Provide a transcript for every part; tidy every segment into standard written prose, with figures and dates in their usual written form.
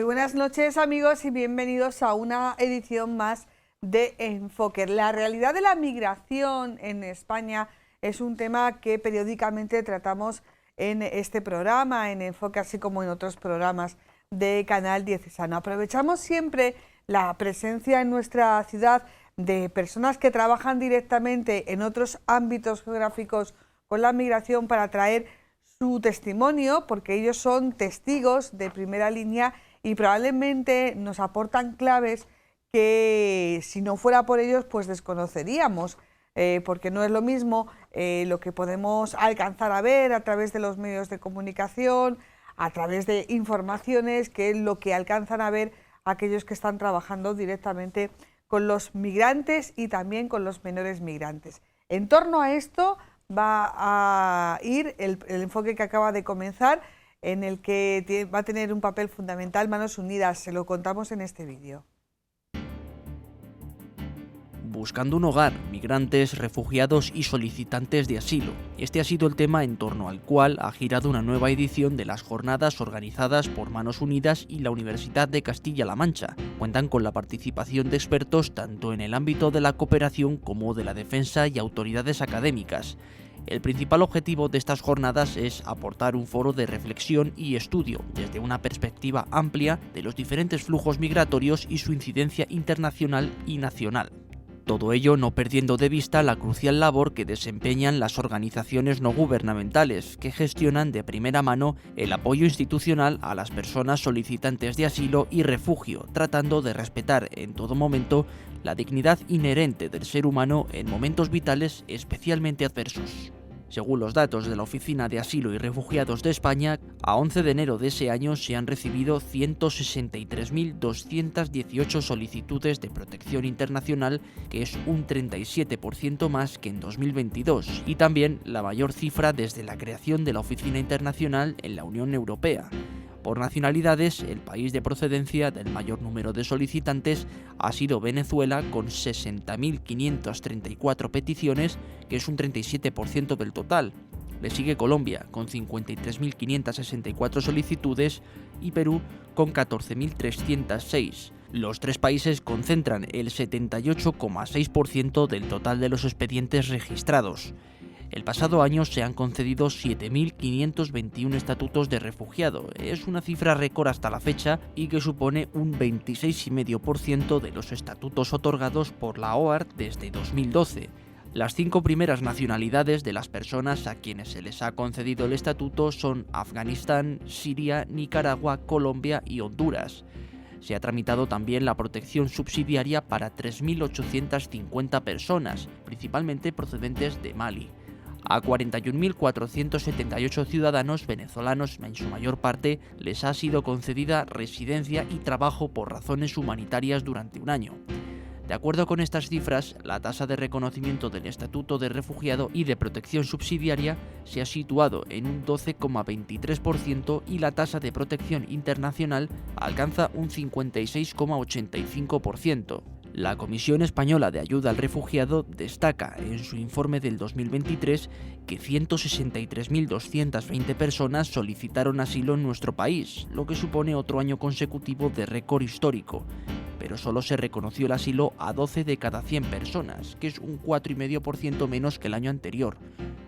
buenas noches, amigos, y bienvenidos a una edición más de Enfoque. La realidad de la migración en España es un tema que periódicamente tratamos en este programa, en Enfoque, así como en otros programas de Canal Diocesano. Aprovechamos siempre la presencia en nuestra ciudad de personas que trabajan directamente en otros ámbitos geográficos con la migración para traer su testimonio, porque ellos son testigos de primera línea y probablemente nos aportan claves que si no fuera por ellos pues desconoceríamos, porque no es lo mismo lo que podemos alcanzar a ver a través de los medios de comunicación, a través de informaciones, que es lo que alcanzan a ver aquellos que están trabajando directamente con los migrantes y también con los menores migrantes. En torno a esto va a ir el enfoque que acaba de comenzar, en el que va a tener un papel fundamental Manos Unidas. Se lo contamos en este vídeo. Buscando un hogar, migrantes, refugiados y solicitantes de asilo. Este ha sido el tema en torno al cual ha girado una nueva edición de las jornadas organizadas por Manos Unidas y la Universidad de Castilla-La Mancha. Cuentan con la participación de expertos tanto en el ámbito de la cooperación como de la defensa y autoridades académicas. El principal objetivo de estas jornadas es aportar un foro de reflexión y estudio desde una perspectiva amplia de los diferentes flujos migratorios y su incidencia internacional y nacional. Todo ello no perdiendo de vista la crucial labor que desempeñan las organizaciones no gubernamentales, que gestionan de primera mano el apoyo institucional a las personas solicitantes de asilo y refugio, tratando de respetar en todo momento la dignidad inherente del ser humano en momentos vitales especialmente adversos. Según los datos de la Oficina de Asilo y Refugiados de España, a 11 de enero de ese año se han recibido 163.218 solicitudes de protección internacional, que es un 37% más que en 2022, y también la mayor cifra desde la creación de la Oficina Internacional en la Unión Europea. Por nacionalidades, el país de procedencia del mayor número de solicitantes ha sido Venezuela, con 60.534 peticiones, que es un 37% del total. Le sigue Colombia, con 53.564 solicitudes, y Perú, con 14.306. Los tres países concentran el 78,6% del total de los expedientes registrados. El pasado año se han concedido 7.521 estatutos de refugiado. Es una cifra récord hasta la fecha y que supone un 26,5% de los estatutos otorgados por la OAR desde 2012. Las 5 primeras nacionalidades de las personas a quienes se les ha concedido el estatuto son Afganistán, Siria, Nicaragua, Colombia y Honduras. Se ha tramitado también la protección subsidiaria para 3.850 personas, principalmente procedentes de Mali. A 41.478 ciudadanos venezolanos, en su mayor parte, les ha sido concedida residencia y trabajo por razones humanitarias durante un año. De acuerdo con estas cifras, la tasa de reconocimiento del estatuto de refugiado y de protección subsidiaria se ha situado en un 12,23% y la tasa de protección internacional alcanza un 56,85%. La Comisión Española de Ayuda al Refugiado destaca en su informe del 2023 que 163.220 personas solicitaron asilo en nuestro país, lo que supone otro año consecutivo de récord histórico. Pero solo se reconoció el asilo a 12 de cada 100 personas, que es un 4,5% menos que el año anterior.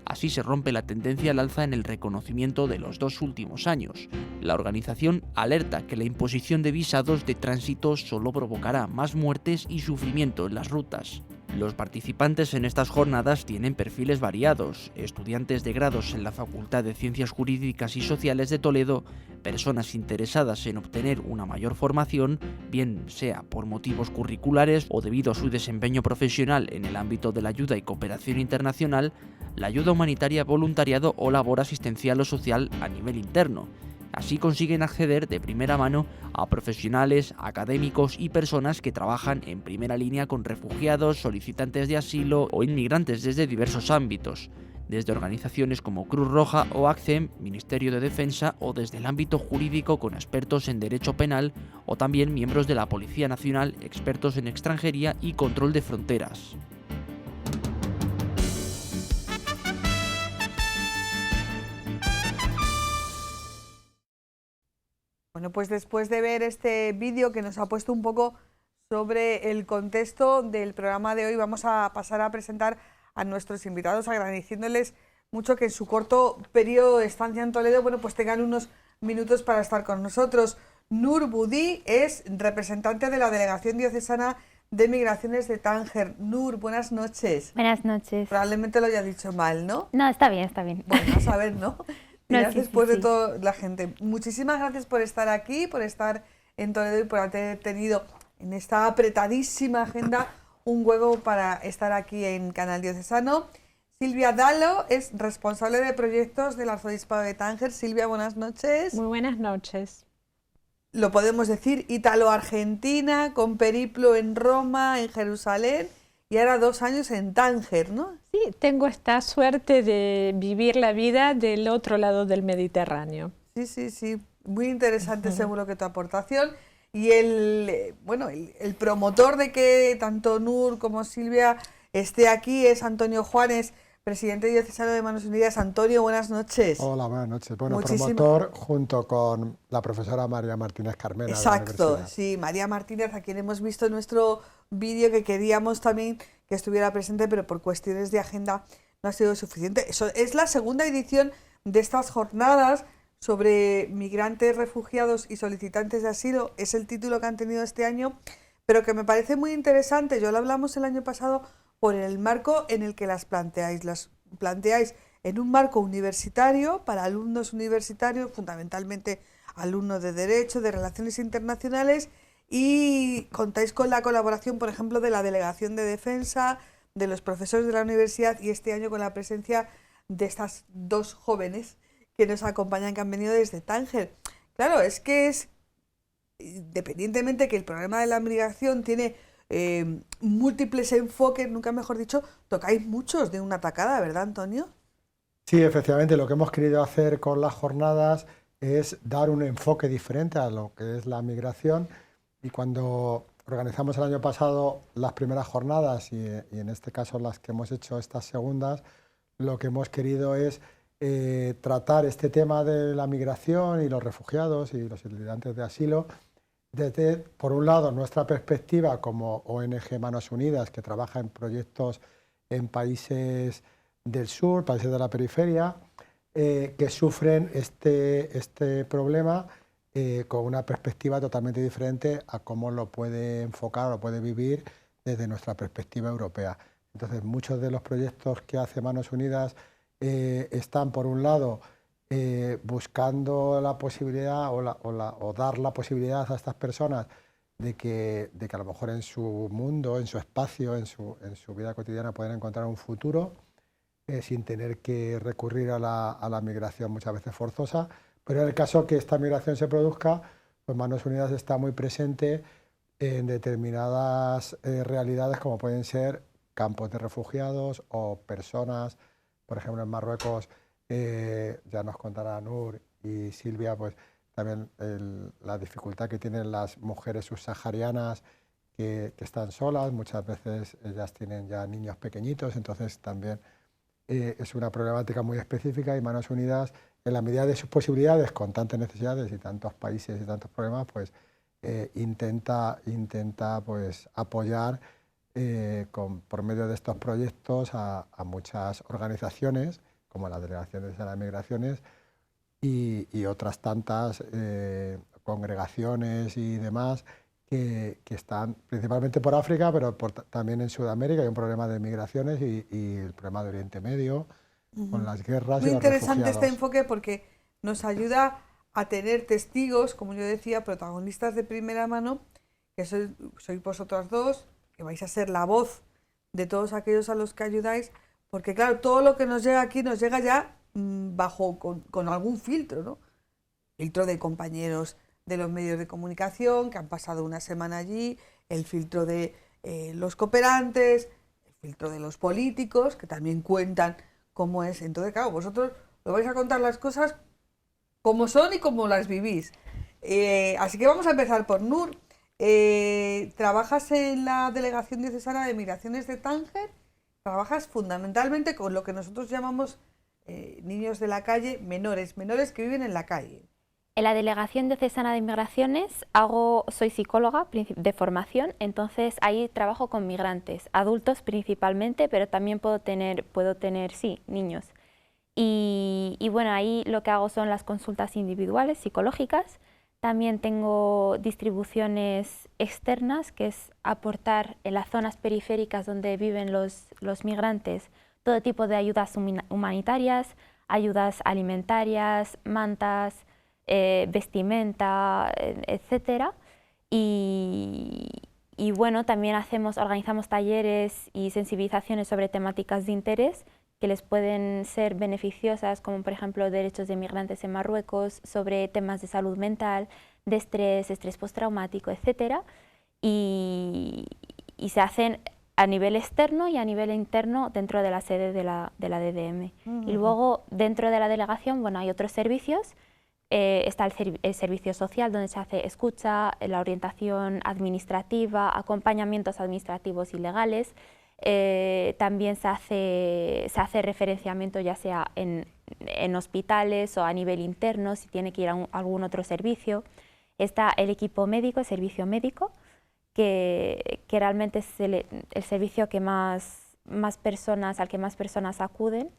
Así se rompe la tendencia al alza en el reconocimiento de los 2 últimos años. La organización alerta que la imposición de visados de tránsito solo provocará más muertes y sufrimiento en las rutas. Los participantes en estas jornadas tienen perfiles variados: estudiantes de grados en la Facultad de Ciencias Jurídicas y Sociales de Toledo, personas interesadas en obtener una mayor formación, bien sea por motivos curriculares o debido a su desempeño profesional en el ámbito de la ayuda y cooperación internacional, la ayuda humanitaria, voluntariado o labor asistencial o social a nivel interno. Así consiguen acceder de primera mano a profesionales, académicos y personas que trabajan en primera línea con refugiados, solicitantes de asilo o inmigrantes desde diversos ámbitos, desde organizaciones como Cruz Roja o ACCEM, Ministerio de Defensa, o desde el ámbito jurídico con expertos en derecho penal, o también miembros de la Policía Nacional, expertos en extranjería y control de fronteras. Bueno, pues después de ver este vídeo que nos ha puesto un poco sobre el contexto del programa de hoy, vamos a pasar a presentar a nuestros invitados, agradeciéndoles mucho que en su corto periodo de estancia en Toledo, bueno, pues tengan unos minutos para estar con nosotros. Nur Budí es representante de la Delegación Diocesana de Migraciones de Tánger. Nur, buenas noches. Buenas noches. Probablemente lo haya dicho mal, ¿no? No, está bien, está bien. Bueno, a saber, ¿no? Dirás sí, después sí, de toda la gente. Muchísimas gracias por estar aquí, por estar en Toledo y por haber tenido en esta apretadísima agenda un huevo para estar aquí en Canal Diocesano. Silvia Dalo es responsable de proyectos del Arzobispado de Tánger. Silvia, buenas noches. Muy buenas noches. Lo podemos decir, ítalo-argentina, con periplo en Roma, en Jerusalén y ahora 2 años en Tánger, ¿no? Sí, tengo esta suerte de vivir la vida del otro lado del Mediterráneo. Sí, sí, sí. Muy interesante seguro que tu aportación. Y el promotor de que tanto Nur como Silvia esté aquí es Antonio Juanes, presidente diocesano de Manos Unidas. Antonio, buenas noches. Hola, buenas noches. Bueno, promotor junto con la profesora María Martínez Carmena. Exacto, sí, María Martínez, a quien hemos visto en nuestro vídeo, que queríamos también que estuviera presente, pero por cuestiones de agenda no ha sido suficiente. Eso es la segunda edición de estas jornadas sobre migrantes, refugiados y solicitantes de asilo. Es el título que han tenido este año, pero que me parece muy interesante. Yo lo hablamos el año pasado por el marco en el que las planteáis. Las planteáis en un marco universitario, para alumnos universitarios, fundamentalmente alumnos de Derecho, de Relaciones Internacionales, y contáis con la colaboración, por ejemplo, de la Delegación de Defensa, de los profesores de la universidad, y este año con la presencia de estas 2 jóvenes que nos acompañan, que han venido desde Tánger. Claro, es que independientemente que el problema de la migración tiene múltiples enfoques, nunca mejor dicho, tocáis muchos de una tacada, ¿verdad, Antonio? Sí, efectivamente, lo que hemos querido hacer con las jornadas es dar un enfoque diferente a lo que es la migración, y cuando organizamos el año pasado las primeras jornadas y en este caso las que hemos hecho estas segundas, lo que hemos querido es tratar este tema de la migración y los refugiados y los solicitantes de asilo desde, por un lado, nuestra perspectiva como ONG Manos Unidas, que trabaja en proyectos en países del sur, países de la periferia, que sufren este problema con una perspectiva totalmente diferente a cómo lo puede enfocar o lo puede vivir desde nuestra perspectiva europea. Entonces, muchos de los proyectos que hace Manos Unidas están, por un lado, buscando la posibilidad o dar la posibilidad a estas personas de que a lo mejor en su mundo, en su espacio, en su vida cotidiana puedan encontrar un futuro sin tener que recurrir a la migración muchas veces forzosa. Pero en el caso que esta migración se produzca, pues Manos Unidas está muy presente en determinadas realidades, como pueden ser campos de refugiados o personas, por ejemplo en Marruecos, ya nos contará Nur y Silvia, pues también la dificultad que tienen las mujeres subsaharianas que están solas, muchas veces ellas tienen ya niños pequeñitos, entonces también es una problemática muy específica, y Manos Unidas, en la medida de sus posibilidades, con tantas necesidades y tantos países y tantos problemas, pues intenta pues apoyar por medio de estos proyectos a muchas organizaciones, como la Delegación de Migraciones y otras tantas congregaciones y demás que están principalmente por África, pero también en Sudamérica hay un problema de migraciones y el problema de Oriente Medio, con las guerras Muy y los interesante refugiados. este enfoque porque nos ayuda a tener testigos, como yo decía, protagonistas de primera mano, que sois vosotras 2, que vais a ser la voz de todos aquellos a los que ayudáis, porque claro, todo lo que nos llega aquí nos llega ya con algún filtro, ¿no? Filtro de compañeros de los medios de comunicación que han pasado una semana allí, el filtro de los cooperantes, el filtro de los políticos, que también cuentan cómo es. Entonces, claro, vosotros lo vais a contar las cosas como son y como las vivís. Así que vamos a empezar por Nur. Trabajas en la Delegación Diocesana de Migraciones de Tánger, trabajas fundamentalmente con lo que nosotros llamamos niños de la calle, menores que viven en la calle. En la Delegación Diocesana de Migraciones soy psicóloga de formación, entonces ahí trabajo con migrantes, adultos principalmente, pero también puedo tener sí, niños. Y bueno, ahí lo que hago son las consultas individuales, psicológicas. También tengo distribuciones externas, que es aportar en las zonas periféricas donde viven los migrantes todo tipo de ayudas humanitarias, ayudas alimentarias, mantas, vestimenta, etcétera. Y bueno, también organizamos talleres y sensibilizaciones sobre temáticas de interés que les pueden ser beneficiosas, como por ejemplo derechos de migrantes en Marruecos, sobre temas de salud mental, de estrés postraumático, etcétera. Y se hacen a nivel externo y a nivel interno dentro de la sede de la DDM. Y luego dentro de la delegación, bueno, hay otros servicios. Está el servicio social, donde se hace escucha, la orientación administrativa, acompañamientos administrativos y legales. También se hace referenciamiento ya sea en hospitales o a nivel interno, si tiene que ir a algún otro servicio. Está el equipo médico, el servicio médico, que realmente es el servicio que al que más personas acuden.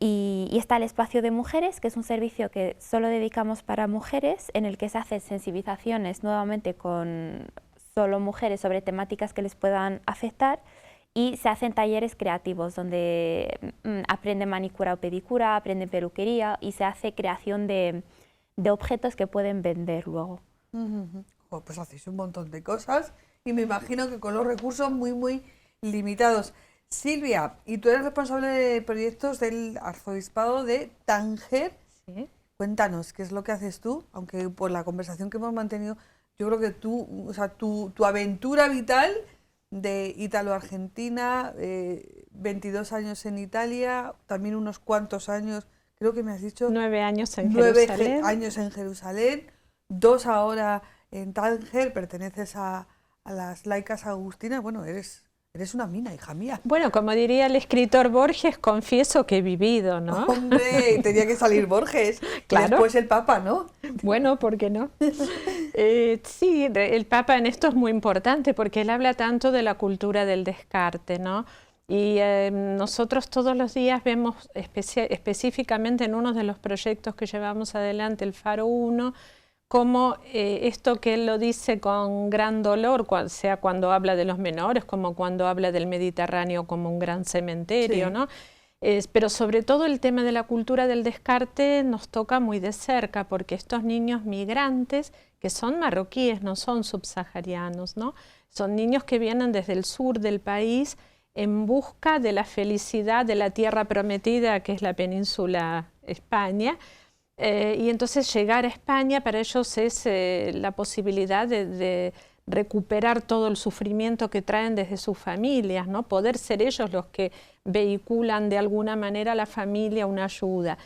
Y está el espacio de mujeres, que es un servicio que solo dedicamos para mujeres, en el que se hacen sensibilizaciones nuevamente con solo mujeres sobre temáticas que les puedan afectar, y se hacen talleres creativos donde aprenden manicura o pedicura, aprenden peluquería y se hace creación de objetos que pueden vender luego. Pues hacéis un montón de cosas y me imagino que con los recursos muy limitados. Silvia, y tú eres responsable de proyectos del Arzobispado de Tánger. Sí. Cuéntanos, ¿qué es lo que haces tú? Aunque por la conversación que hemos mantenido, yo creo que tu aventura vital de ítalo-argentina, 22 años en Italia, también unos cuantos años, creo que me has dicho... 9 años en 9 Jerusalén. años en Jerusalén, 2 ahora en Tánger, perteneces a las laicas agustinas. Bueno, eres una mina, hija mía. Bueno, como diría el escritor Borges, confieso que he vivido, ¿no? Hombre, tenía que salir Borges. Claro. Y después el Papa, ¿no? Bueno, ¿por qué no? Sí, el Papa en esto es muy importante porque él habla tanto de la cultura del descarte, ¿no? Y nosotros todos los días vemos específicamente en uno de los proyectos que llevamos adelante, el Faro 1, como esto que él lo dice con gran dolor, sea cuando habla de los menores, como cuando habla del Mediterráneo como un gran cementerio, sí, ¿no? Pero sobre todo el tema de la cultura del descarte nos toca muy de cerca, porque estos niños migrantes, que son marroquíes, no son subsaharianos, ¿no? Son niños que vienen desde el sur del país en busca de la felicidad de la tierra prometida, que es la península España. Y entonces llegar a España para ellos es la posibilidad de recuperar todo el sufrimiento que traen desde sus familias, ¿no? Poder ser ellos los que vehiculan de alguna manera a la familia una ayuda.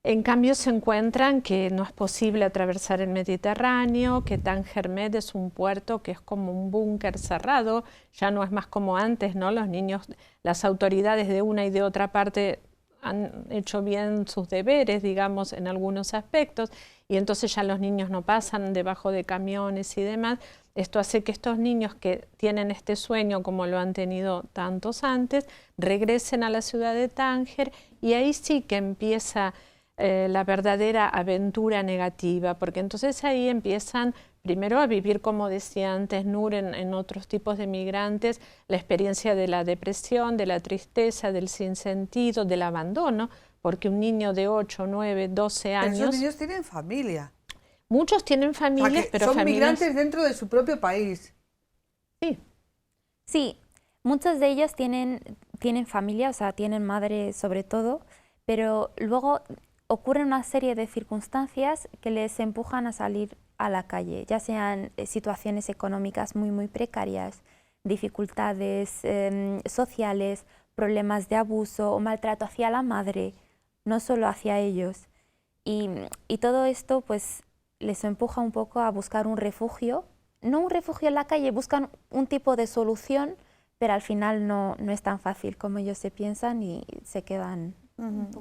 En cambio se encuentran que no es posible atravesar el Mediterráneo, que Tánger Med es un puerto que es como un búnker cerrado, ya no es más como antes, ¿no? Los niños, las autoridades de una y de otra parte han hecho bien sus deberes, digamos, en algunos aspectos, y entonces ya los niños no pasan debajo de camiones y demás. Esto hace que estos niños que tienen este sueño, como lo han tenido tantos antes, regresen a la ciudad de Tánger, y ahí sí que empieza la verdadera aventura negativa, porque entonces ahí empiezan primero a vivir, como decía antes Nur, en otros tipos de migrantes, la experiencia de la depresión, de la tristeza, del sinsentido, del abandono, porque un niño de 8, 9, 12 años... Pero esos niños tienen familia. Muchos tienen familias, o sea, pero son familias... migrantes dentro de su propio país. Sí. Sí, muchos de ellos tienen familia, o sea, tienen madre sobre todo, pero luego ocurren una serie de circunstancias que les empujan a salir a la calle, ya sean situaciones económicas muy precarias, dificultades sociales, problemas de abuso o maltrato hacia la madre, no solo hacia ellos. Y todo esto pues les empuja un poco a buscar un refugio, no un refugio en la calle, buscan un tipo de solución, pero al final no es tan fácil como ellos se piensan y se quedan...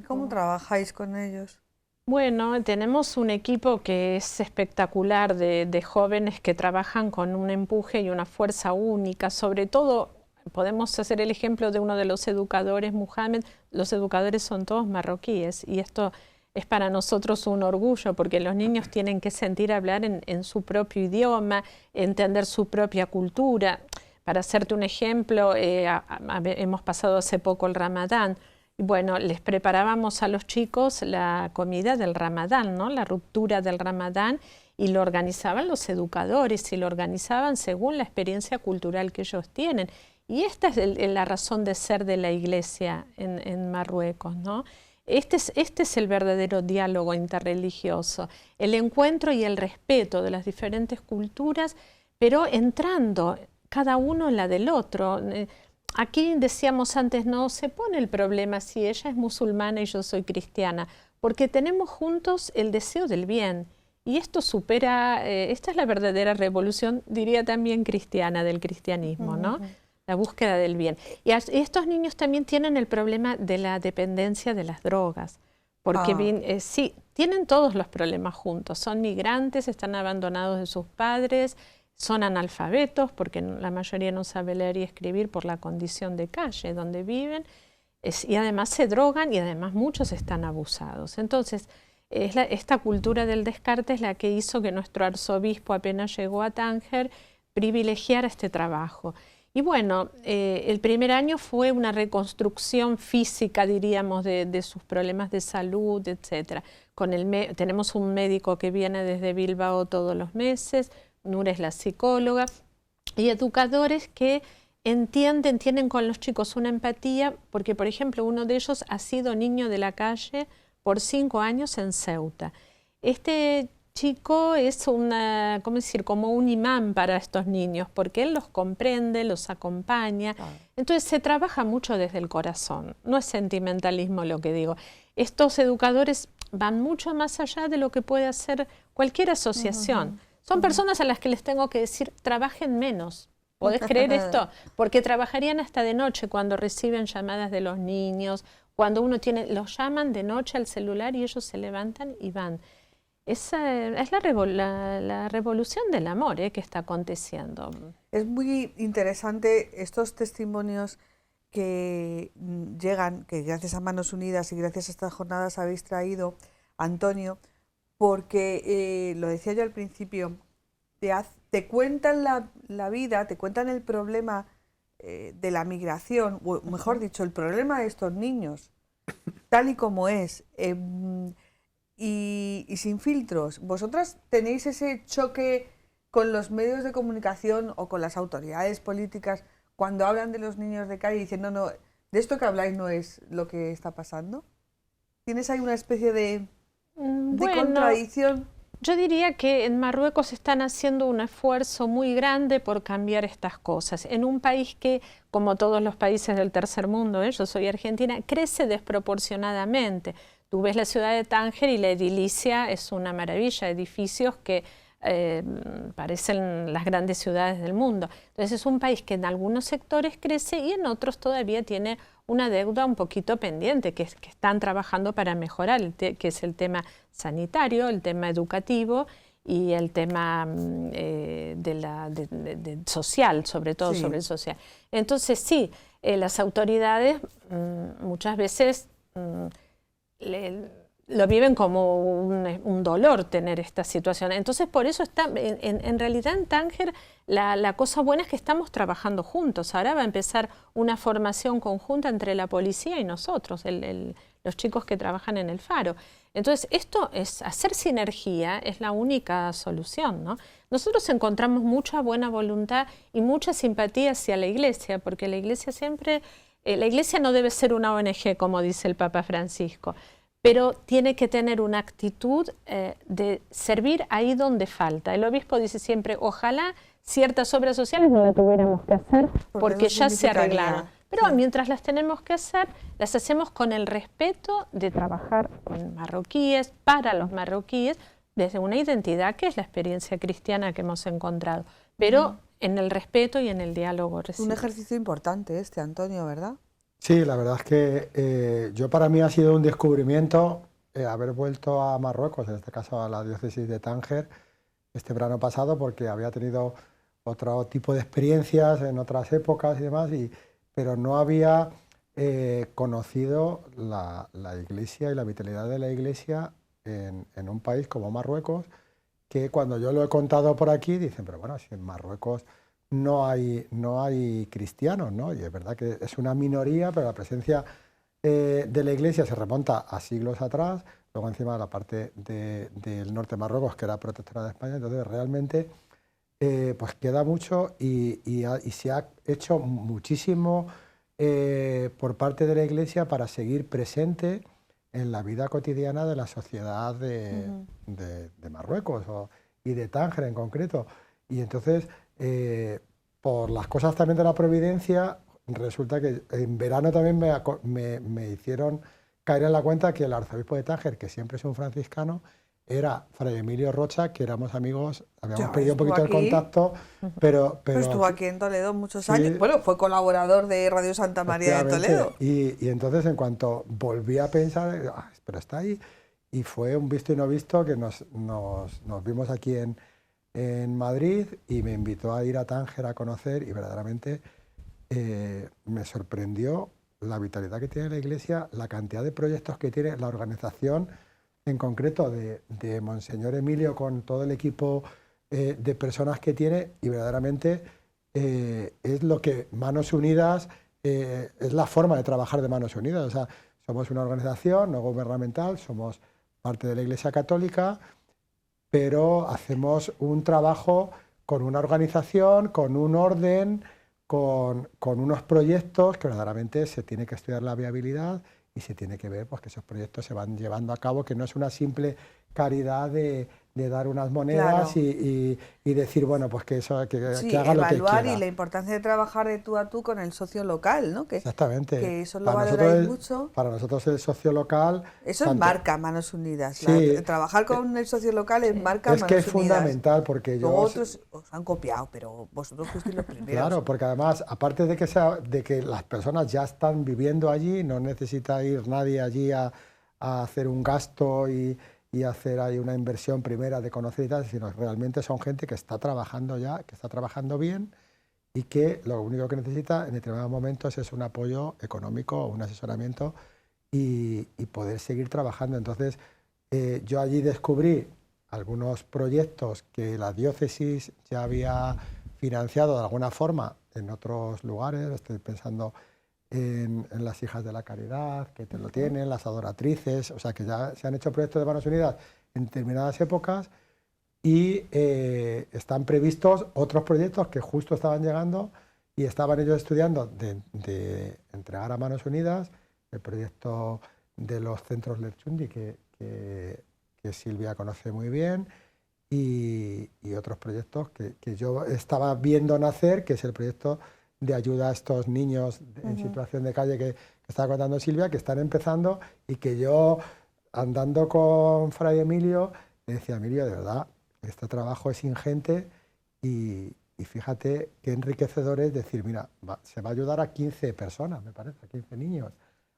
¿Cómo trabajáis con ellos? Bueno, tenemos un equipo que es espectacular de jóvenes que trabajan con un empuje y una fuerza única. Sobre todo, podemos hacer el ejemplo de uno de los educadores, Mohamed. Los educadores son todos marroquíes y esto es para nosotros un orgullo porque los niños tienen que sentir hablar en su propio idioma, entender su propia cultura. Para hacerte un ejemplo, hemos pasado hace poco el Ramadán. Bueno, les preparábamos a los chicos la comida del Ramadán, ¿no? La ruptura del Ramadán, y lo organizaban los educadores y lo organizaban según la experiencia cultural que ellos tienen. Y esta es la razón de ser de la Iglesia en Marruecos, ¿no? Este es el verdadero diálogo interreligioso, el encuentro y el respeto de las diferentes culturas, pero entrando cada uno en la del otro. Aquí decíamos antes, no se pone el problema si ella es musulmana y yo soy cristiana, porque tenemos juntos el deseo del bien. Y esto supera, esta es la verdadera revolución, diría también cristiana, del cristianismo, ¿no? La búsqueda del bien. Y estos niños también tienen el problema de la dependencia de las drogas, porque sí, tienen todos los problemas juntos. Son migrantes, están abandonados de sus padres, son analfabetos porque la mayoría no sabe leer y escribir por la condición de calle donde viven, y además se drogan y además muchos están abusados. Entonces, esta cultura del descarte es la que hizo que nuestro arzobispo, apenas llegó a Tánger, privilegiara este trabajo. Y bueno, el primer año fue una reconstrucción física, diríamos, de sus problemas de salud, etc. Tenemos un médico que viene desde Bilbao todos los meses, Nur es la psicóloga, y educadores que tienen con los chicos una empatía, porque por ejemplo uno de ellos ha sido niño de la calle por 5 años en Ceuta. Este chico es como un imán para estos niños, porque él los comprende, los acompaña. Entonces se trabaja mucho desde el corazón, no es sentimentalismo lo que digo. Estos educadores van mucho más allá de lo que puede hacer cualquier asociación. Son personas a las que les tengo que decir, trabajen menos. ¿Podés creer esto? Porque trabajarían hasta de noche cuando reciben llamadas de los niños, cuando los llaman de noche al celular y ellos se levantan y van. Esa es la revolución del amor que está aconteciendo. Es muy interesante estos testimonios que llegan, que gracias a Manos Unidas y gracias a estas jornadas habéis traído, Antonio, porque lo decía yo al principio, te cuentan la vida, te cuentan el problema de la migración, o mejor dicho, el problema de estos niños, tal y como es, y sin filtros. ¿Vosotras tenéis ese choque con los medios de comunicación o con las autoridades políticas cuando hablan de los niños de calle y dicen, no, de esto que habláis no es lo que está pasando? ¿Tienes ahí una especie de contradicción? Yo diría que en Marruecos están haciendo un esfuerzo muy grande por cambiar estas cosas. En un país que, como todos los países del tercer mundo, yo soy argentina, crece desproporcionadamente. Tú ves la ciudad de Tánger y la edilicia es una maravilla, edificios que parecen las grandes ciudades del mundo. Entonces es un país que en algunos sectores crece y en otros todavía tiene una deuda un poquito pendiente, que están trabajando para mejorar, que es el tema sanitario, el tema educativo y el tema social, sobre todo sobre el social. Entonces sí, las autoridades muchas veces lo viven como un dolor tener esta situación. Entonces por eso en realidad en Tánger la cosa buena es que estamos trabajando juntos. Ahora va a empezar una formación conjunta entre la policía y nosotros, los chicos que trabajan en el Faro. Entonces esto es hacer sinergia, es la única solución, ¿no? Nosotros encontramos mucha buena voluntad y mucha simpatía hacia la Iglesia, porque la Iglesia la Iglesia no debe ser una ONG, como dice el Papa Francisco, pero tiene que tener una actitud de servir ahí donde falta. El obispo dice siempre, ojalá ciertas obras sociales no las tuviéramos que hacer porque ya se arreglaron. Pero mientras las tenemos que hacer, las hacemos con el respeto de trabajar con marroquíes, para los marroquíes, desde una identidad que es la experiencia cristiana que hemos encontrado, pero en el respeto y en el diálogo recíproco. Un ejercicio importante Antonio, ¿verdad? Sí, la verdad es que para mí ha sido un descubrimiento haber vuelto a Marruecos, en este caso a la diócesis de Tánger, este verano pasado, porque había tenido otro tipo de experiencias en otras épocas y demás, pero no había conocido la Iglesia y la vitalidad de la Iglesia en un país como Marruecos, que cuando yo lo he contado por aquí dicen, pero bueno, si en Marruecos no hay cristianos, ¿no? Y es verdad que es una minoría, pero la presencia de la Iglesia se remonta a siglos atrás, luego encima la parte del norte de Marruecos, que era protectora de España, entonces realmente pues queda mucho y se ha hecho muchísimo por parte de la Iglesia para seguir presente en la vida cotidiana de la sociedad de Marruecos y de Tánger en concreto. Y entonces, por las cosas también de la providencia, resulta que en verano también me hicieron caer en la cuenta que el arzobispo de Tánger, que siempre es un franciscano, era Fray Emilio Rocha, que éramos amigos, habíamos perdido un poquito el contacto, pero estuvo aquí en Toledo muchos sí, años. Bueno, fue colaborador de Radio Santa María de Toledo. Y entonces, en cuanto volví a pensar, pero está ahí, y fue un visto y no visto que nos vimos aquí en Madrid y me invitó a ir a Tánger a conocer y verdaderamente me sorprendió la vitalidad que tiene la Iglesia, la cantidad de proyectos que tiene, la organización en concreto de Monseñor Emilio con todo el equipo de personas que tiene y verdaderamente es lo que Manos Unidas, es la forma de trabajar de Manos Unidas. O sea, somos una organización no gubernamental, somos parte de la Iglesia Católica, pero hacemos un trabajo con una organización, con un orden, con unos proyectos que verdaderamente se tiene que estudiar la viabilidad y se tiene que ver pues, que esos proyectos se van llevando a cabo, que no es una simple caridad de dar unas monedas, claro, y decir, bueno, pues que eso que sí, haga lo que quiera. Evaluar y la importancia de trabajar de tú a tú con el socio local, ¿no? Exactamente. Que eso lo valoráis mucho. Para nosotros el socio local... Eso es marca Manos Unidas. Sí, trabajar con el socio local es marca Manos Unidas. Es que es fundamental porque luego otros os han copiado, pero vosotros fuisteis los primeros. Claro, porque además, aparte de que las personas ya están viviendo allí, no necesita ir nadie allí a hacer un gasto y hacer ahí una inversión primera de conocer y tal, sino realmente son gente que está trabajando ya, que está trabajando bien y que lo único que necesita en determinados momentos es un apoyo económico o un asesoramiento y poder seguir trabajando. Entonces, yo allí descubrí algunos proyectos que la diócesis ya había financiado de alguna forma en otros lugares. Estoy pensando en las Hijas de la Caridad, que te lo tienen, las Adoratrices, o sea que ya se han hecho proyectos de Manos Unidas en determinadas épocas y están previstos otros proyectos que justo estaban llegando y estaban ellos estudiando de entregar a Manos Unidas el proyecto de los centros Lerchundi que Silvia conoce muy bien y otros proyectos que yo estaba viendo nacer, que es el proyecto de ayuda a estos niños en situación de calle que estaba contando Silvia, que están empezando y que yo, andando con Fray Emilio, le decía, Emilio, de verdad, este trabajo es ingente y fíjate qué enriquecedor es decir, mira, se va a ayudar a 15 personas, me parece, a 15 niños.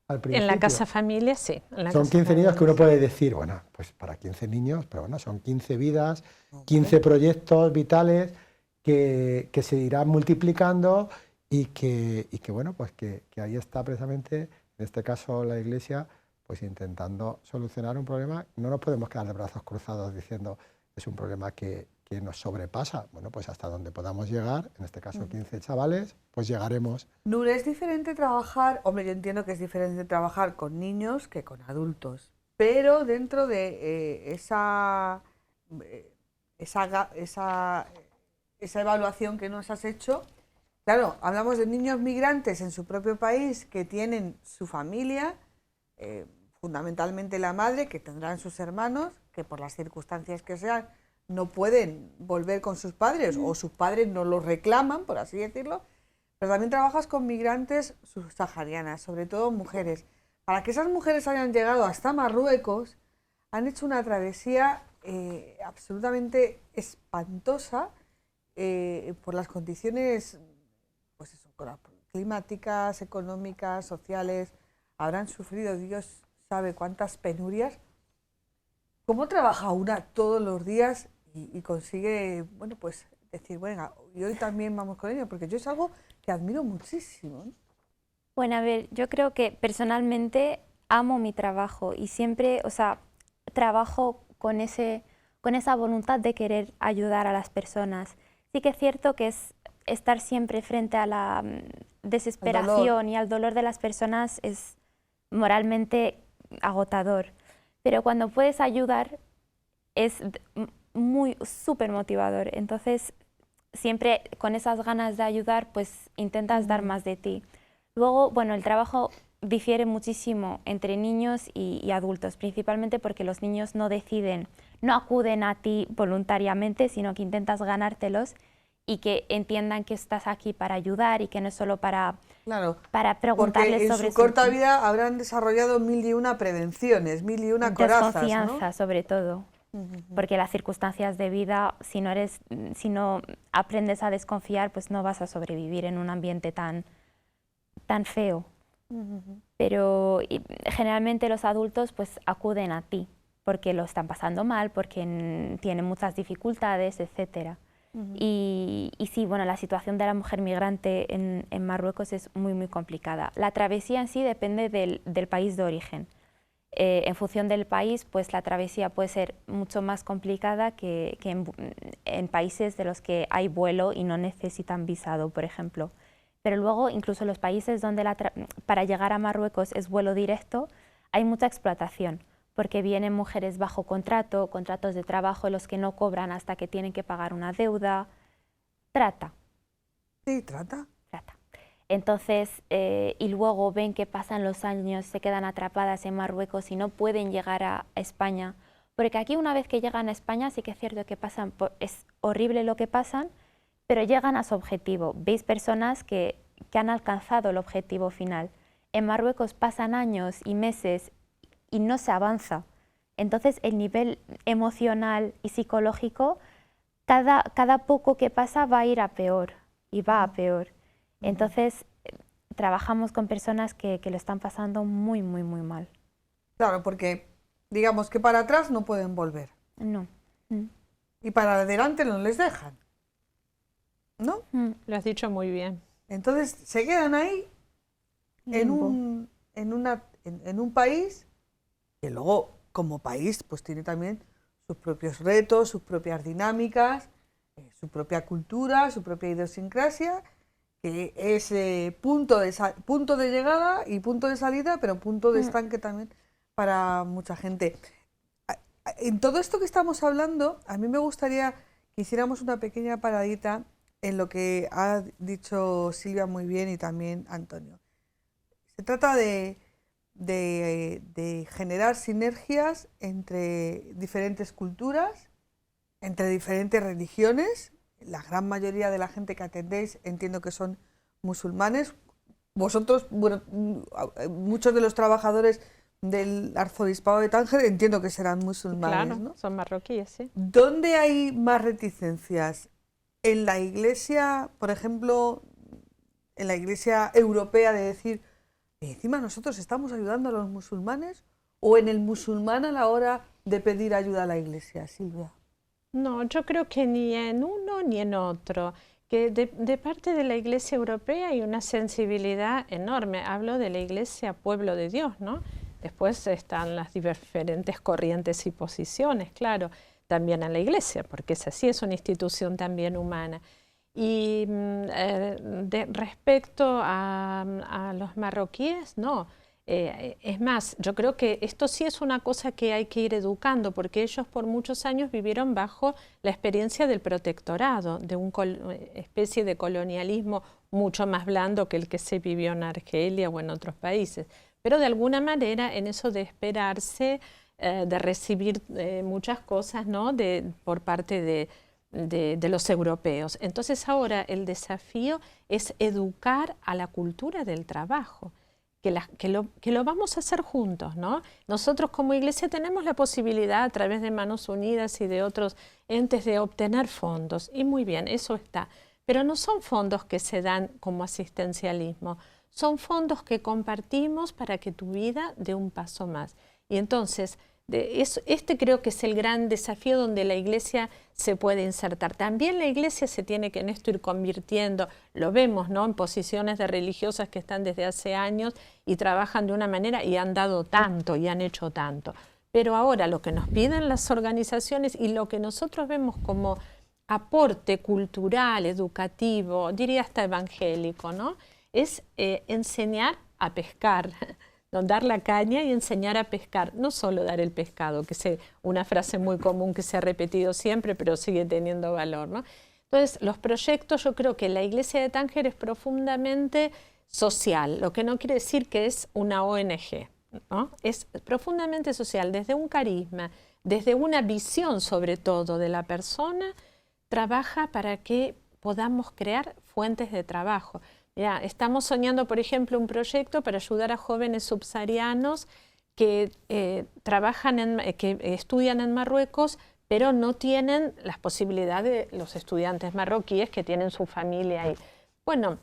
Al principio. En la Casa Familia, sí. Son 15 niños que uno puede decir, bueno, pues para 15 niños, pero bueno, son 15 vidas, 15 proyectos vitales que se irán multiplicando y que bueno, pues que ahí está precisamente, en este caso la Iglesia, pues intentando solucionar un problema. No nos podemos quedar de brazos cruzados diciendo es un problema que nos sobrepasa. Bueno, pues hasta donde podamos llegar, en este caso 15 chavales, pues llegaremos. Nur, es diferente trabajar, hombre, yo entiendo que es diferente trabajar con niños que con adultos, pero dentro de esa evaluación que nos has hecho, claro, hablamos de niños migrantes en su propio país que tienen su familia, fundamentalmente la madre, que tendrán sus hermanos, que por las circunstancias que sean no pueden volver con sus padres o sus padres no los reclaman, por así decirlo, pero también trabajas con migrantes subsaharianas, sobre todo mujeres. Para que esas mujeres hayan llegado hasta Marruecos, han hecho una travesía absolutamente espantosa por las condiciones pues eso, climáticas, económicas, sociales. Habrán sufrido, Dios sabe cuántas penurias, ¿Cómo trabaja una todos los días y consigue, bueno, pues decir, bueno, y hoy también vamos con ello? Porque yo es algo que admiro muchísimo, ¿no? Bueno, a ver, yo creo que personalmente amo mi trabajo y siempre, o sea, trabajo con esa voluntad de querer ayudar a las personas. Sí que es cierto que es estar siempre frente a la desesperación y al dolor de las personas es moralmente agotador. Pero cuando puedes ayudar es muy súper motivador. Entonces, siempre con esas ganas de ayudar, pues intentas dar más de ti. Luego, bueno, el trabajo difiere muchísimo entre niños y adultos, principalmente porque los niños no deciden, no acuden a ti voluntariamente, sino que intentas ganártelos y que entiendan que estás aquí para ayudar y que no es solo para preguntarles sobre su corta vida habrán desarrollado 1001 prevenciones, 1001 corazas, desconfianza, ¿no? Sobre todo, porque las circunstancias de vida, si no aprendes a desconfiar, pues no vas a sobrevivir en un ambiente tan feo. Pero generalmente los adultos pues acuden a ti porque lo están pasando mal, porque tienen muchas dificultades, etcétera. Y sí, bueno, la situación de la mujer migrante en Marruecos es muy, muy complicada. La travesía en sí depende del país de origen. En función del país, pues la travesía puede ser mucho más complicada que en países de los que hay vuelo y no necesitan visado, por ejemplo. Pero luego, incluso en los países donde para llegar a Marruecos es vuelo directo, hay mucha explotación, porque vienen mujeres bajo contrato, contratos de trabajo en los que no cobran hasta que tienen que pagar una deuda. Trata. Sí, trata. Entonces, y luego ven que pasan los años, se quedan atrapadas en Marruecos y no pueden llegar a España. Porque aquí una vez que llegan a España sí que es cierto que es horrible lo que pasan, pero llegan a su objetivo. Veis personas que han alcanzado el objetivo final. En Marruecos pasan años y meses y no se avanza. Entonces el nivel emocional y psicológico, cada poco que pasa va a ir a peor y va a peor. Entonces trabajamos con personas que lo están pasando muy, muy, muy mal. Claro, porque digamos que para atrás no pueden volver. No. Y para adelante no les dejan, ¿no? Lo has dicho muy bien. Entonces se quedan ahí en un país que luego, como país, pues tiene también sus propios retos, sus propias dinámicas, su propia cultura, su propia idiosincrasia, que es punto de llegada y punto de salida, pero punto de estanque también para mucha gente. En todo esto que estamos hablando, a mí me gustaría que hiciéramos una pequeña paradita en lo que ha dicho Silvia muy bien y también Antonio. Se trata de generar sinergias entre diferentes culturas, entre diferentes religiones. La gran mayoría de la gente que atendéis entiendo que son musulmanes. Vosotros, bueno, muchos de los trabajadores del arzobispado de Tánger entiendo que serán musulmanes, Claro, ¿no? son marroquíes, sí. ¿Dónde hay más reticencias? ¿En la iglesia, por ejemplo, en la iglesia europea de decir, encima nosotros estamos ayudando a los musulmanes, o en el musulmán a la hora de pedir ayuda a la iglesia, Silvia? No, yo creo que ni en uno ni en otro. Que de parte de la Iglesia Europea hay una sensibilidad enorme. Hablo de la Iglesia Pueblo de Dios, ¿no? Después están las diferentes corrientes y posiciones, claro, también en la Iglesia, porque es así, es una institución también humana. Y respecto a los marroquíes, no. Es más, yo creo que esto sí es una cosa que hay que ir educando, porque ellos por muchos años vivieron bajo la experiencia del protectorado, de una especie de colonialismo mucho más blando que el que se vivió en Argelia o en otros países. Pero de alguna manera en eso de esperarse, de recibir muchas cosas, ¿no? por parte de los europeos. Entonces ahora el desafío es educar a la cultura del trabajo. Que lo vamos a hacer juntos, ¿no? Nosotros como iglesia tenemos la posibilidad a través de Manos Unidas y de otros entes de obtener fondos, y muy bien, eso está. Pero no son fondos que se dan como asistencialismo, son fondos que compartimos para que tu vida dé un paso más. Y entonces Este creo que es el gran desafío donde la Iglesia se puede insertar. También la Iglesia se tiene que en esto ir convirtiendo, lo vemos, ¿no?, en posiciones de religiosas que están desde hace años y trabajan de una manera y han dado tanto y han hecho tanto. Pero ahora lo que nos piden las organizaciones y lo que nosotros vemos como aporte cultural, educativo, diría hasta evangélico, ¿no?, es enseñar a pescar, ¿no?, dar la caña y enseñar a pescar, no solo dar el pescado, que es una frase muy común que se ha repetido siempre, pero sigue teniendo valor, ¿no? Entonces, los proyectos, yo creo que la Iglesia de Tánger es profundamente social, lo que no quiere decir que es una ONG, ¿no? Es profundamente social, desde un carisma, desde una visión sobre todo de la persona, trabaja para que podamos crear fuentes de trabajo. Mira, estamos soñando, por ejemplo, un proyecto para ayudar a jóvenes subsaharianos que que estudian en Marruecos, pero no tienen las posibilidades de los estudiantes marroquíes que tienen su familia ahí. Bueno,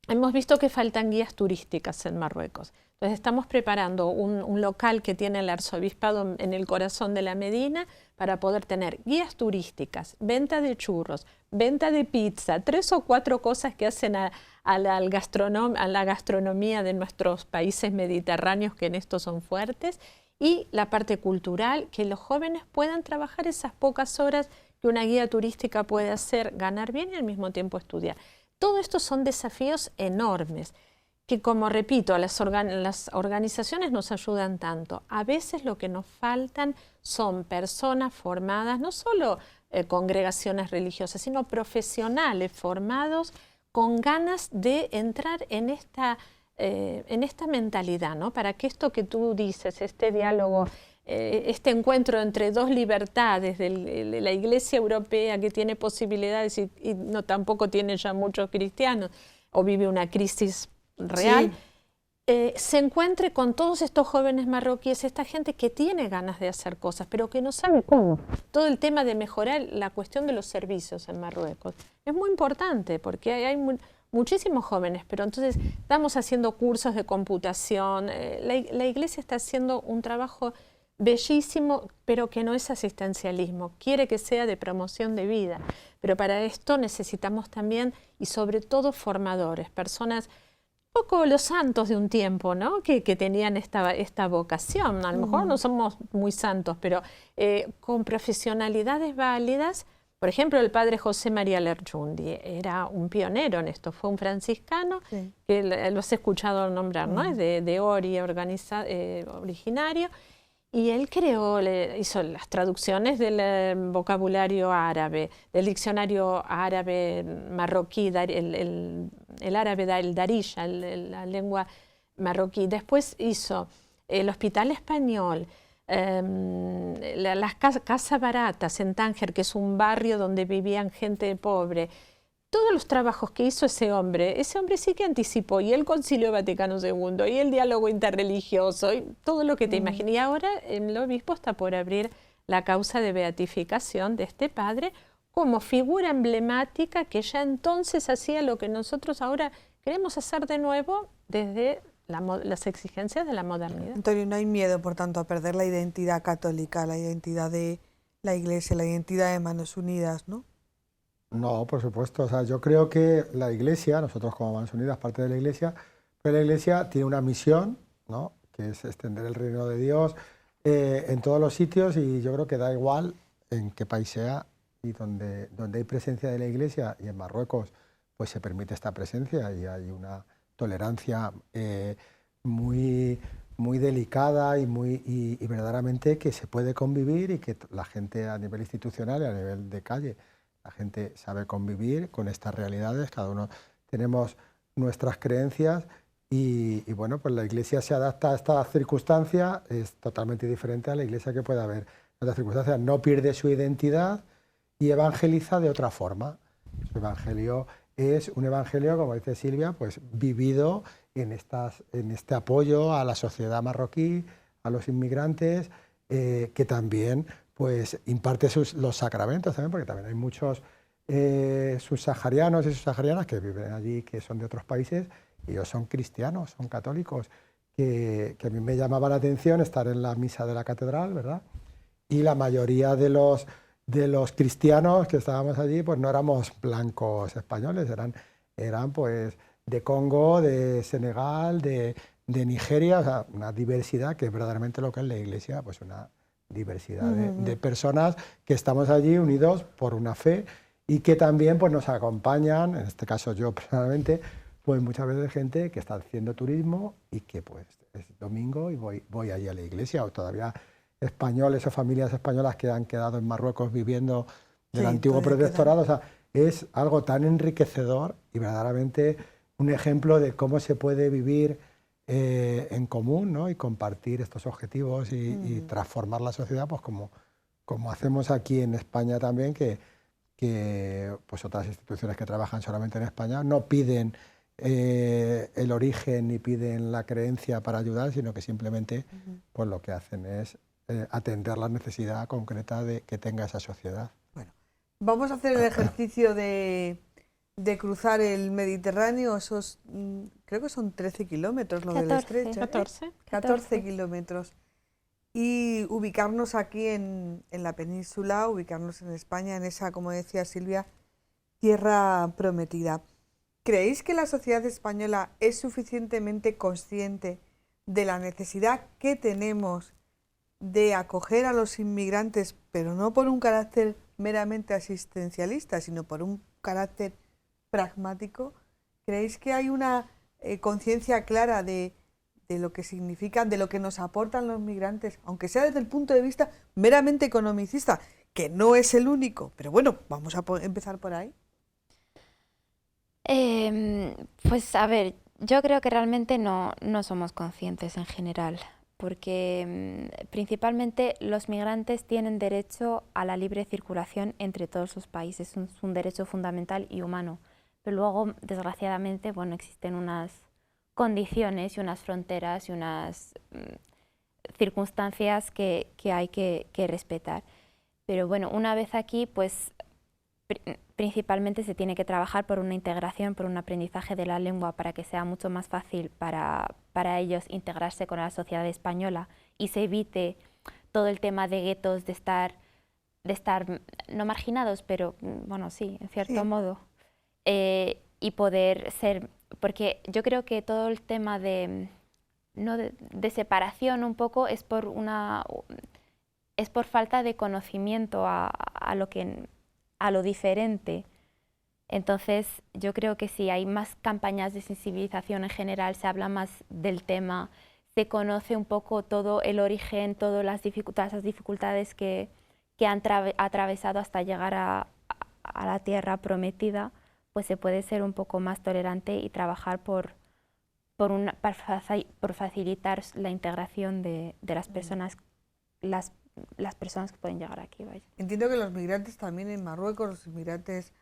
hemos visto que faltan guías turísticas en Marruecos. Entonces estamos preparando un local que tiene el arzobispado en el corazón de la Medina para poder tener guías turísticas, venta de churros, venta de pizza, 3 o 4 cosas que hacen a la gastronomía de nuestros países mediterráneos, que en esto son fuertes, y la parte cultural, que los jóvenes puedan trabajar esas pocas horas que una guía turística puede hacer, ganar bien y al mismo tiempo estudiar. Todo esto son desafíos enormes que, como repito, las organizaciones nos ayudan tanto. A veces lo que nos faltan son personas formadas, no solo congregaciones religiosas, sino profesionales formados con ganas de entrar en esta mentalidad, ¿no? Para que esto que tú dices, este diálogo, este encuentro entre dos libertades de la Iglesia Europea, que tiene posibilidades y no tampoco tiene ya muchos cristianos, o vive una crisis real, sí, se encuentre con todos estos jóvenes marroquíes, esta gente que tiene ganas de hacer cosas, pero que no sabe cómo. Todo el tema de mejorar la cuestión de los servicios en Marruecos es muy importante, porque hay muchísimos jóvenes, pero entonces estamos haciendo cursos de computación, la Iglesia está haciendo un trabajo bellísimo, pero que no es asistencialismo, quiere que sea de promoción de vida, pero para esto necesitamos también y sobre todo formadores, personas, un poco los santos de un tiempo, ¿no?, que tenían esta vocación. A lo mejor no somos muy santos, pero con profesionalidades válidas. Por ejemplo, el padre José María Lerchundi era un pionero en esto, fue un franciscano, sí, que lo has escuchado nombrar, ¿no? Es de Ori originario, y él hizo las traducciones del vocabulario árabe, del diccionario árabe marroquí, el árabe, el darisha, la lengua marroquí. Después hizo el Hospital Español, las casas baratas en Tánger, que es un barrio donde vivían gente pobre. Todos los trabajos que hizo ese hombre sí que anticipó, y el Concilio Vaticano II, y el diálogo interreligioso, y todo lo que te imaginas. Y ahora el obispo está por abrir la causa de beatificación de este padre como figura emblemática que ya entonces hacía lo que nosotros ahora queremos hacer de nuevo desde las exigencias de la modernidad. Antonio, no hay miedo, por tanto, a perder la identidad católica, la identidad de la Iglesia, la identidad de Manos Unidas, ¿no? No, por supuesto. O sea, yo creo que la Iglesia, nosotros como Manos Unidas, parte de la Iglesia, pero la Iglesia tiene una misión, ¿no?, que es extender el reino de Dios en todos los sitios, y yo creo que da igual en qué país sea y donde hay presencia de la Iglesia, y en Marruecos pues se permite esta presencia y hay una tolerancia muy delicada y verdaderamente que se puede convivir, y que la gente a nivel institucional y a nivel de calle, la gente sabe convivir con estas realidades. Cada uno tenemos nuestras creencias y bueno, pues la Iglesia se adapta a esta circunstancia, es totalmente diferente a la Iglesia que puede haber en otras circunstancias. No pierde su identidad y evangeliza de otra forma. Su evangelio es un evangelio, como dice Silvia, pues vivido en este apoyo a la sociedad marroquí, a los inmigrantes, que también pues imparte los sacramentos también, porque también hay muchos subsaharianos y subsaharianas que viven allí, que son de otros países, y ellos son cristianos, son católicos, que a mí me llamaba la atención estar en la misa de la catedral, ¿verdad? Y la mayoría de los cristianos que estábamos allí, pues no éramos blancos españoles, eran pues de Congo, de Senegal, de Nigeria, o sea, una diversidad que es verdaderamente lo que es la Iglesia, pues una diversidad de personas que estamos allí unidos por una fe y que también pues nos acompañan, en este caso yo personalmente, pues muchas veces gente que está haciendo turismo y que pues es domingo y voy allí a la iglesia, o todavía españoles o familias españolas que han quedado en Marruecos viviendo del antiguo protectorado. O sea, es algo tan enriquecedor y verdaderamente un ejemplo de cómo se puede vivir en común, ¿no? Y compartir estos objetivos y transformar la sociedad, pues como hacemos aquí en España también, que pues otras instituciones que trabajan solamente en España no piden el origen ni piden la creencia para ayudar, sino que simplemente pues lo que hacen es atender la necesidad concreta que tenga esa sociedad. Bueno, vamos a hacer el ejercicio de cruzar el Mediterráneo, esos creo que son 13 kilómetros lo del estrecho. 14 kilómetros. Y ubicarnos aquí en la península, ubicarnos en España, en esa, como decía Silvia, tierra prometida. ¿Creéis que la sociedad española es suficientemente consciente de la necesidad que tenemos de acoger a los inmigrantes, pero no por un carácter meramente asistencialista, sino por un carácter pragmático? ¿Creéis que hay una conciencia clara de lo que significan, de lo que nos aportan los migrantes, aunque sea desde el punto de vista meramente economicista, que no es el único? Pero bueno, vamos a empezar por ahí. Pues a ver, yo creo que realmente no somos conscientes en general, porque principalmente los migrantes tienen derecho a la libre circulación entre todos sus países, es un derecho fundamental y humano, pero luego, desgraciadamente, bueno, existen unas condiciones y unas fronteras y unas circunstancias que hay que respetar. Pero bueno, una vez aquí, pues principalmente se tiene que trabajar por una integración, por un aprendizaje de la lengua para que sea mucho más fácil para ellos integrarse con la sociedad española y se evite todo el tema de guetos, de estar no marginados, pero bueno, sí, en cierto modo, y poder ser, porque yo creo que todo el tema de separación un poco es por falta de conocimiento a lo diferente. Entonces yo creo que sí, hay más campañas de sensibilización en general, se habla más del tema, se conoce un poco todo el origen, todas las dificultades que han atravesado hasta llegar a la tierra prometida, pues se puede ser un poco más tolerante y trabajar por facilitar la integración de las personas, las personas que pueden llegar aquí. Vaya. Entiendo que los migrantes también en Marruecos, los inmigrantes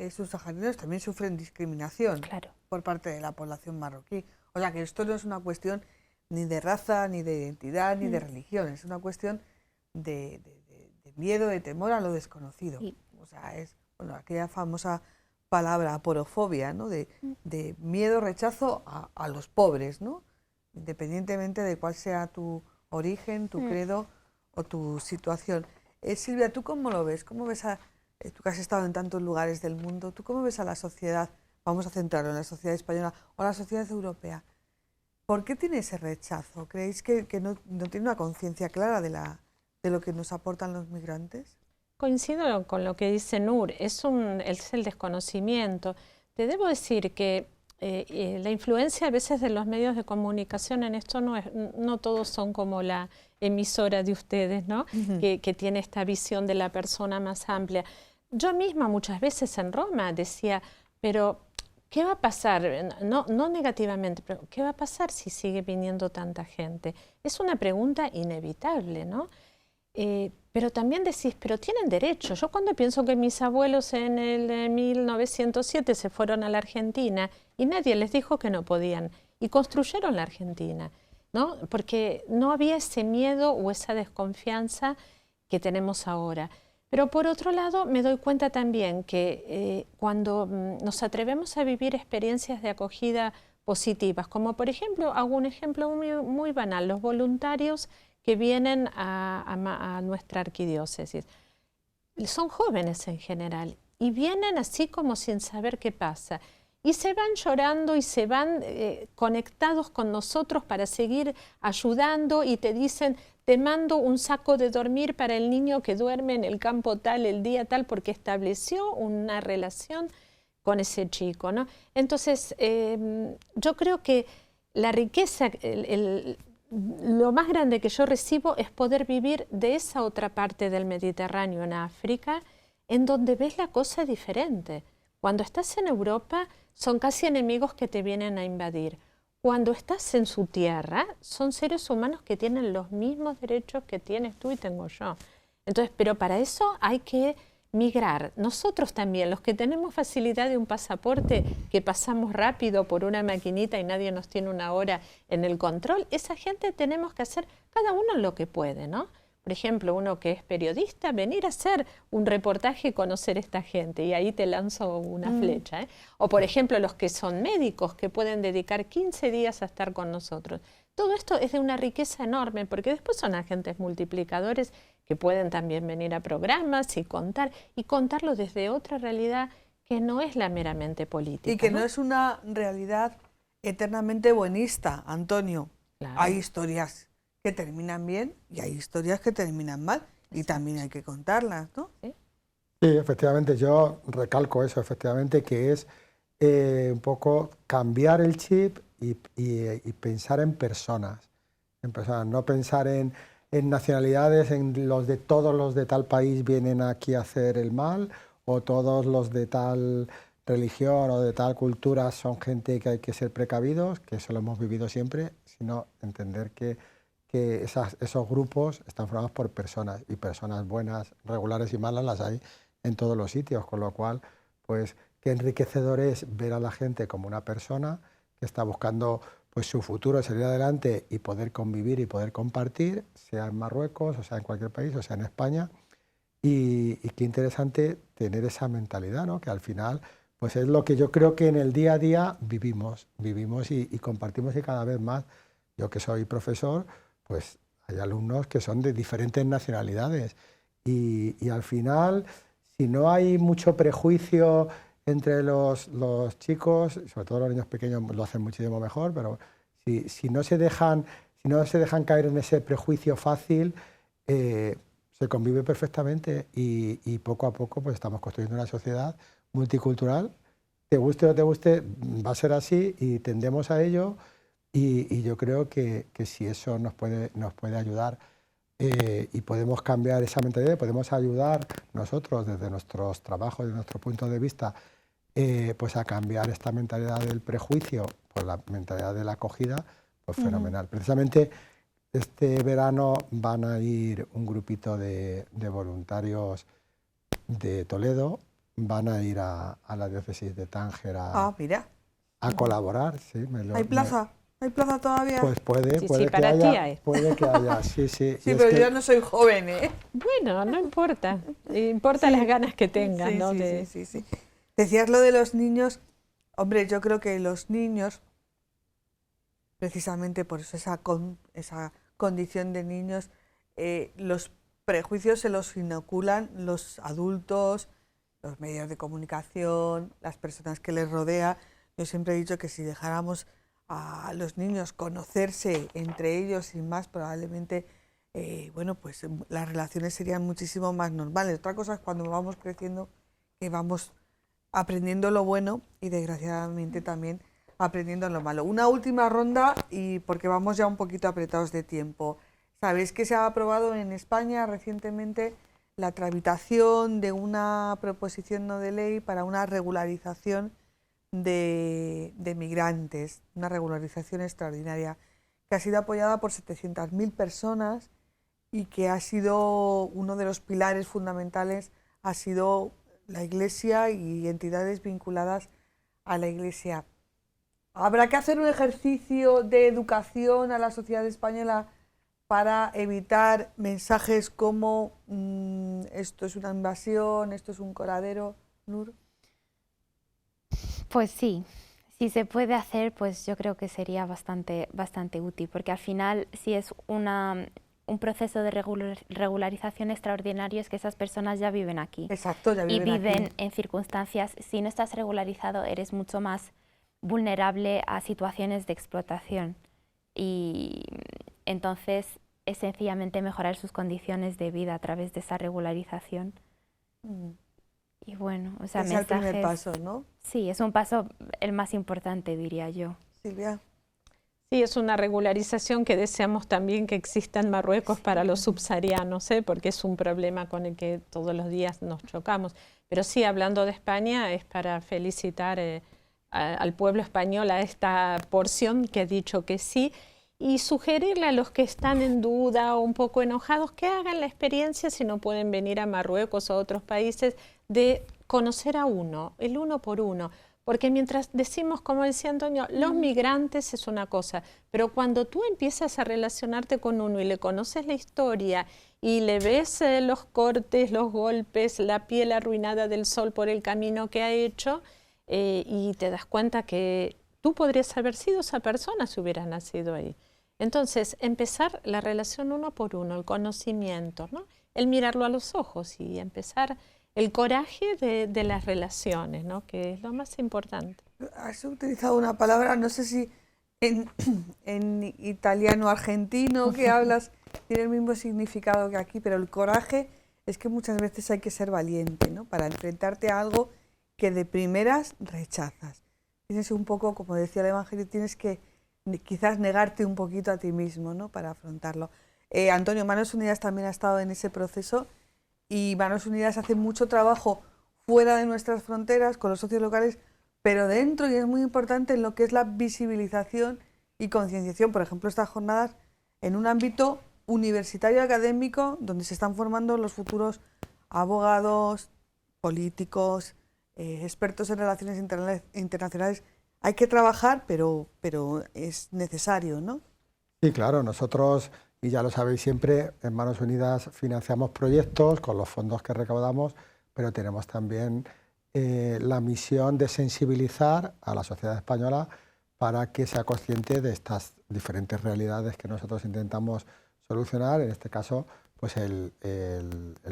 subsaharianos también sufren discriminación por parte de la población marroquí. O sea que esto no es una cuestión ni de raza, ni de identidad, ni de religión, es una cuestión de miedo, de temor a lo desconocido. Sí. O sea, es aquella famosa palabra aporofobia, ¿no? de miedo, rechazo a los pobres, ¿no? Independientemente de cuál sea tu origen, tu credo o tu situación. Silvia, ¿tú cómo lo ves? ¿Cómo ves tú que has estado en tantos lugares del mundo, ¿tú cómo ves a la sociedad, vamos a centrarlo en la sociedad española o la sociedad europea? ¿Por qué tiene ese rechazo? ¿Creéis que no tiene una conciencia clara de lo que nos aportan los migrantes? Coincido con lo que dice Nur, es el desconocimiento. Te debo decir que la influencia a veces de los medios de comunicación en esto no todos son como la emisora de ustedes, ¿no? Que tiene esta visión de la persona más amplia. Yo misma muchas veces en Roma decía, pero ¿qué va a pasar? No negativamente, pero ¿qué va a pasar si sigue viniendo tanta gente? Es una pregunta inevitable, ¿no? Pero también decís, pero tienen derecho. Yo cuando pienso que mis abuelos en el 1907 se fueron a la Argentina y nadie les dijo que no podían y construyeron la Argentina, ¿no? Porque no había ese miedo o esa desconfianza que tenemos ahora. Pero por otro lado me doy cuenta también que cuando nos atrevemos a vivir experiencias de acogida positivas, como por ejemplo, hago un ejemplo muy banal, los voluntarios que vienen a nuestra arquidiócesis. Son jóvenes en general y vienen así como sin saber qué pasa. Y se van llorando y se van conectados con nosotros para seguir ayudando y te dicen, te mando un saco de dormir para el niño que duerme en el campo tal, el día tal, porque estableció una relación con ese chico, ¿no? Entonces, yo creo que la riqueza, lo más grande que yo recibo es poder vivir de esa otra parte del Mediterráneo, en África, en donde ves la cosa diferente. Cuando estás en Europa, son casi enemigos que te vienen a invadir. Cuando estás en su tierra, son seres humanos que tienen los mismos derechos que tienes tú y tengo yo. Entonces, pero para eso hay que migrar. Nosotros también, los que tenemos facilidad de un pasaporte que pasamos rápido por una maquinita y nadie nos tiene una hora en el control, esa gente tenemos que hacer cada uno lo que puede, ¿no? Por ejemplo, uno que es periodista, venir a hacer un reportaje y conocer a esta gente, y ahí te lanzo una flecha, ¿eh? O por ejemplo, los que son médicos, que pueden dedicar 15 días a estar con nosotros. Todo esto es de una riqueza enorme, porque después son agentes multiplicadores que pueden también venir a programas y contarlo desde otra realidad que no es la meramente política. Y que no es una realidad eternamente buenista, Antonio. Claro. Hay historias que terminan bien y hay historias que terminan mal, y también hay que contarlas, ¿no? Sí, efectivamente, yo recalco eso, efectivamente, que es un poco cambiar el chip y pensar en personas, no pensar en nacionalidades, en todos los de tal país vienen aquí a hacer el mal, o todos los de tal religión o de tal cultura son gente que hay que ser precavidos, que eso lo hemos vivido siempre, sino entender que esos grupos están formados por personas, y personas buenas, regulares y malas las hay en todos los sitios, con lo cual, pues, qué enriquecedor es ver a la gente como una persona que está buscando pues su futuro, salir adelante y poder convivir y poder compartir, sea en Marruecos, o sea en cualquier país, o sea en España, y qué interesante tener esa mentalidad, ¿no? Que al final pues es lo que yo creo que en el día a día vivimos y compartimos, y cada vez más. Yo que soy profesor, pues hay alumnos que son de diferentes nacionalidades, y al final, si no hay mucho prejuicio entre los chicos, sobre todo los niños pequeños lo hacen muchísimo mejor, pero si no se dejan caer en ese prejuicio fácil, se convive perfectamente, y poco a poco pues estamos construyendo una sociedad multicultural. Te guste o no te guste, va a ser así y tendemos a ello, y yo creo que si eso nos puede ayudar, y podemos cambiar esa mentalidad, podemos ayudar nosotros desde nuestros trabajos, desde nuestro punto de vista, pues a cambiar esta mentalidad del prejuicio por la mentalidad de la acogida, pues fenomenal. Precisamente este verano van a ir un grupito de voluntarios de Toledo, van a ir a la diócesis de Tánger a colaborar. Sí, ¿Hay plaza? ¿Hay plaza todavía? Pues puede sí, que para haya, ti hay. puede que haya, sí. Sí, pero yo no soy joven, ¿eh? Bueno, no importa, importa las ganas que tengas, sí, ¿no? Sí. Decías lo de los niños. Hombre, yo creo que los niños, precisamente por eso esa condición de niños, los prejuicios se los inoculan los adultos, los medios de comunicación, las personas que les rodean. Yo siempre he dicho que si dejáramos a los niños conocerse entre ellos sin más, probablemente pues las relaciones serían muchísimo más normales. Otra cosa es cuando vamos creciendo, que vamos aprendiendo lo bueno y desgraciadamente también aprendiendo lo malo. Una última ronda, y porque vamos ya un poquito apretados de tiempo. Sabéis que se ha aprobado en España recientemente la tramitación de una proposición no de ley para una regularización de migrantes, una regularización extraordinaria, que ha sido apoyada por 700.000 personas, y que ha sido uno de los pilares fundamentales, ha sido la Iglesia y entidades vinculadas a la Iglesia. Habrá que hacer un ejercicio de educación a la sociedad española para evitar mensajes como esto es una invasión, esto es un coladero, Nur. Pues sí, Si se puede hacer, pues yo creo que sería bastante útil, porque al final si es un proceso de regularización extraordinario es que esas personas ya viven aquí. Exacto, ya viven y viven aquí. en circunstancias, si no estás regularizado eres mucho más vulnerable a situaciones de explotación y entonces es sencillamente mejorar sus condiciones de vida a través de esa regularización. Y bueno, o sea, Es el primer paso, ¿no? Sí, es un paso el más importante, diría yo. Silvia. Sí, es una regularización que deseamos también que exista en Marruecos para los subsaharianos, porque es un problema con el que todos los días nos chocamos. Pero sí, hablando de España, es para felicitar al pueblo español a esta porción que ha dicho que sí, y sugerirle a los que están en duda o un poco enojados que hagan la experiencia, si no pueden venir a Marruecos o a otros países, de conocer a uno, el uno por uno. Porque mientras decimos, como decía Antonio, los migrantes es una cosa, pero cuando tú empiezas a relacionarte con uno y le conoces la historia y le ves los cortes, los golpes, la piel arruinada del sol por el camino que ha hecho, y te das cuenta que tú podrías haber sido esa persona si hubieras nacido ahí. Entonces, empezar la relación uno por uno, el conocimiento, ¿no? El mirarlo a los ojos y empezar el coraje de las relaciones, ¿no? Que es lo más importante. Has utilizado una palabra, no sé si en italiano argentino que hablas tiene el mismo significado que aquí, pero el coraje es que muchas veces hay que ser valiente, ¿no? Para enfrentarte a algo que de primeras rechazas. Tienes un poco, como decía el Evangelio, tienes que quizás negarte un poquito a ti mismo, ¿no? Para afrontarlo. Antonio, Manos Unidas también ha estado en ese proceso y Manos Unidas hace mucho trabajo fuera de nuestras fronteras con los socios locales, pero dentro, y es muy importante en lo que es la visibilización y concienciación. Por ejemplo, estas jornadas en un ámbito universitario académico donde se están formando los futuros abogados, políticos, expertos en relaciones internacionales. Hay que trabajar, pero es necesario, ¿no? Sí, claro, nosotros, y ya lo sabéis siempre, en Manos Unidas financiamos proyectos con los fondos que recaudamos, pero tenemos también la misión de sensibilizar a la sociedad española para que sea consciente de estas diferentes realidades que nosotros intentamos solucionar, en este caso, pues el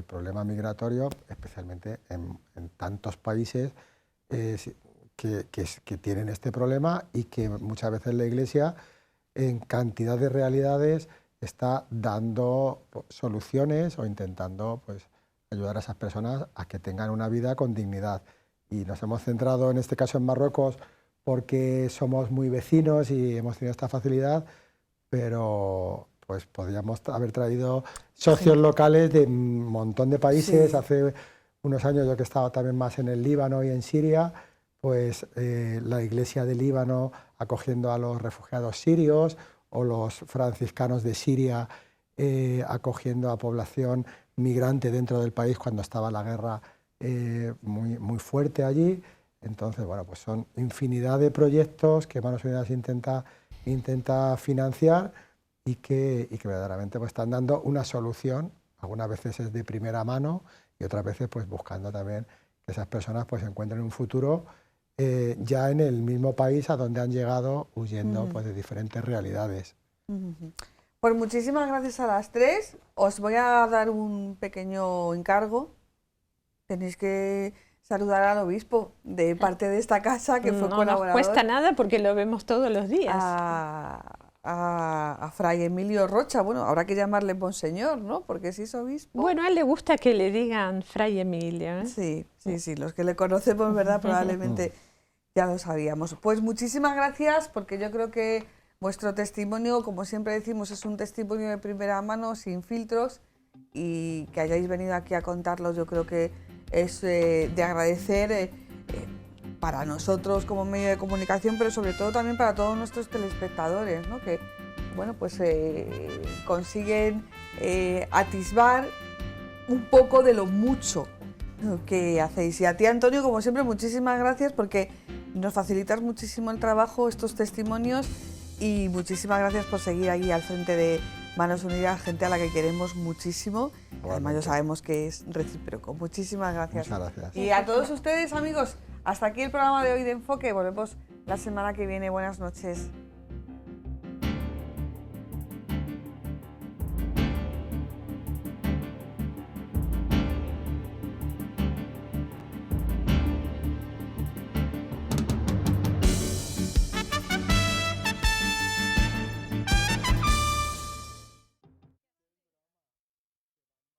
problema migratorio, especialmente en tantos países que tienen este problema y que muchas veces la Iglesia, en cantidad de realidades, está dando soluciones o intentando pues, ayudar a esas personas a que tengan una vida con dignidad. Y nos hemos centrado en este caso en Marruecos porque somos muy vecinos y hemos tenido esta facilidad, pero pues podríamos haber traído socios locales de un montón de países. Sí. Hace unos años, yo que he estado también más en el Líbano y en Siria, pues la Iglesia de Líbano acogiendo a los refugiados sirios, o los franciscanos de Siria acogiendo a población migrante dentro del país cuando estaba la guerra muy fuerte allí. Entonces, bueno, pues son infinidad de proyectos que Manos Unidas intenta financiar y que verdaderamente pues, están dando una solución. Algunas veces es de primera mano y otras veces pues, buscando también que esas personas pues, encuentren un futuro ya en el mismo país a donde han llegado huyendo pues, de diferentes realidades. Pues muchísimas gracias a las tres. Os voy a dar un pequeño encargo. Tenéis que saludar al obispo de parte de esta casa que fue colaborador. No nos cuesta nada porque lo vemos todos los días. A Fray Emilio Rocha, bueno, habrá que llamarle Monseñor, ¿no? Porque si es obispo. Bueno, a él le gusta que le digan Fray Emilio, ¿eh? Sí, los que le conocemos, ¿verdad? Probablemente ya lo sabíamos. Pues muchísimas gracias, porque yo creo que vuestro testimonio, como siempre decimos, es un testimonio de primera mano, sin filtros, y que hayáis venido aquí a contarlo, yo creo que es de agradecer para nosotros como medio de comunicación, pero sobre todo también para todos nuestros telespectadores, ¿no? Que bueno, pues consiguen atisbar un poco de lo mucho que hacéis. Y a ti, Antonio, como siempre, muchísimas gracias porque nos facilitas muchísimo el trabajo, estos testimonios, y muchísimas gracias por seguir ahí al frente de Manos Unidas, gente a la que queremos muchísimo. Además, ya sabemos que es recíproco. Muchísimas gracias. Muchas gracias. Y a todos ustedes, amigos, hasta aquí el programa de hoy de Enfoque. Volvemos la semana que viene. Buenas noches.